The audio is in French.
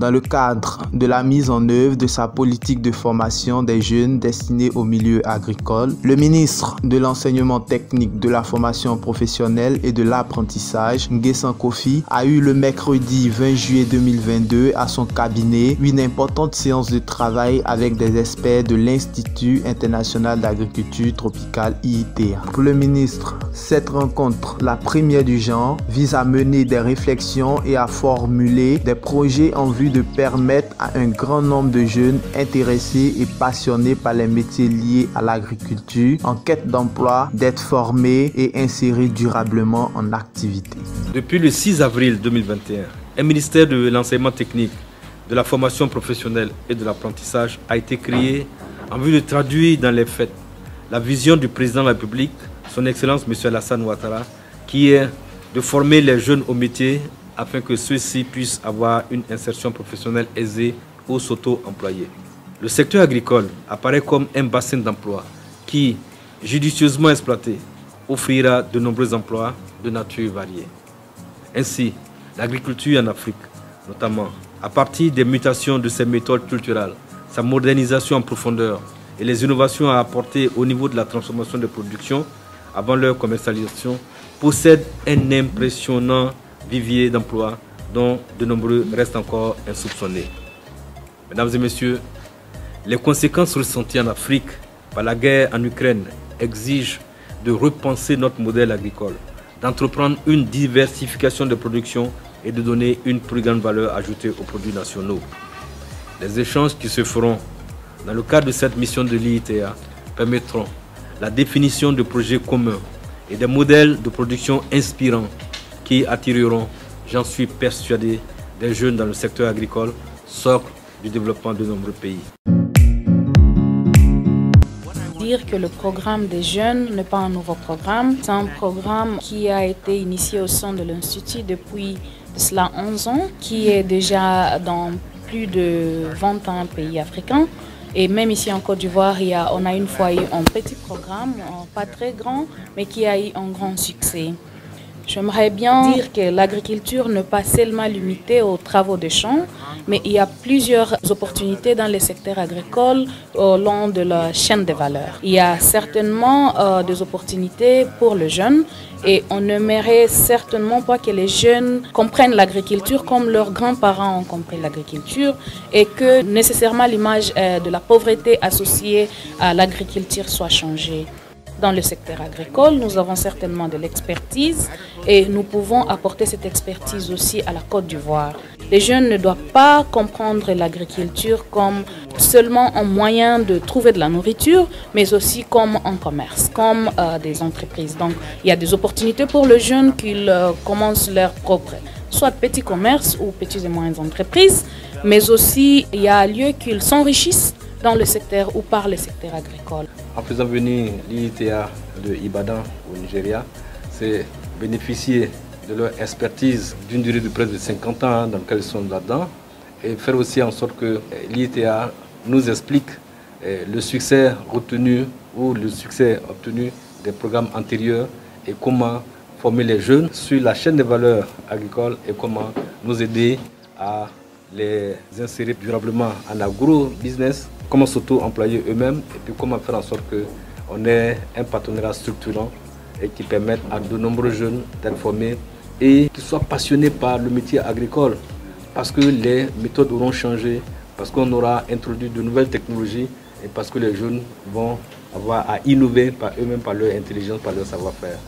dans le cadre de la mise en œuvre de sa politique de formation des jeunes destinés au milieu agricole, le ministre de l'Enseignement technique, de la formation professionnelle et de l'apprentissage, Nguessan Kofi, a eu le mercredi 20 juillet 2022 à son cabinet une importante séance de travail avec des experts de l'Institut international d'agriculture tropicale IITA. Pour le ministre, cette rencontre, la première du genre, vise à mener des réflexions et à formuler des projets en vue de permettre à un grand nombre de jeunes intéressés et passionnés par les métiers liés à l'agriculture en quête d'emploi d'être formés et insérés durablement en activité. Depuis le 6 avril 2021, un ministère de l'enseignement technique, de la formation professionnelle et de l'apprentissage a été créé en vue de traduire dans les faits la vision du président de la République, son Excellence M. Alassane Ouattara, qui est de former les jeunes au métier afin que ceux-ci puissent avoir une insertion professionnelle aisée ou s'auto-employer. Le secteur agricole apparaît comme un bassin d'emploi qui, judicieusement exploité, offrira de nombreux emplois de nature variée. Ainsi, l'agriculture en Afrique, notamment à partir des mutations de ses méthodes culturelles, sa modernisation en profondeur et les innovations à apporter au niveau de la transformation de production avant leur commercialisation, possède un impressionnant vivier d'emplois dont de nombreux restent encore insoupçonnés. Mesdames et messieurs, les conséquences ressenties en Afrique par la guerre en Ukraine exigent de repenser notre modèle agricole, d'entreprendre une diversification de production et de donner une plus grande valeur ajoutée aux produits nationaux. Les échanges qui se feront dans le cadre de cette mission de l'IITA permettront la définition de projets communs et des modèles de production inspirants qui attireront, j'en suis persuadé, des jeunes dans le secteur agricole, socle du développement de nombreux pays. Dire que le programme des jeunes n'est pas un nouveau programme, c'est un programme qui a été initié au sein de l'Institut depuis cela 11 ans, qui est déjà dans plus de 21 pays africains. Et même ici en Côte d'Ivoire, on a une fois eu un petit programme, pas très grand, mais qui a eu un grand succès. J'aimerais bien dire que l'agriculture n'est pas seulement limitée aux travaux de champs, mais il y a plusieurs opportunités dans les secteurs agricoles au long de la chaîne de valeur. Il y a certainement des opportunités pour les jeunes et on n'aimerait certainement pas que les jeunes comprennent l'agriculture comme leurs grands-parents ont compris l'agriculture et que nécessairement l'image de la pauvreté associée à l'agriculture soit changée. Dans le secteur agricole, nous avons certainement de l'expertise et nous pouvons apporter cette expertise aussi à la Côte d'Ivoire. Les jeunes ne doivent pas comprendre l'agriculture comme seulement un moyen de trouver de la nourriture, mais aussi comme un commerce, comme des entreprises. Donc, il y a des opportunités pour les jeunes qu'ils commencent leur propre, soit petits commerces ou petites et moyennes entreprises, mais aussi il y a lieu qu'ils s'enrichissent dans le secteur ou par le secteur agricole. En faisant venir l'IITA de Ibadan au Nigeria, c'est bénéficier de leur expertise d'une durée de près de 50 ans dans laquelle ils sont là-dedans et faire aussi en sorte que l'IITA nous explique le succès retenu ou le succès obtenu des programmes antérieurs et comment former les jeunes sur la chaîne de valeur agricole et comment nous aider à les insérer durablement en agro-business, comment s'auto-employer eux-mêmes et puis comment faire en sorte qu'on ait un partenariat structurant et qui permette à de nombreux jeunes d'être formés et qui soient passionnés par le métier agricole parce que les méthodes auront changé, parce qu'on aura introduit de nouvelles technologies et parce que les jeunes vont avoir à innover par eux-mêmes, par leur intelligence, par leur savoir-faire.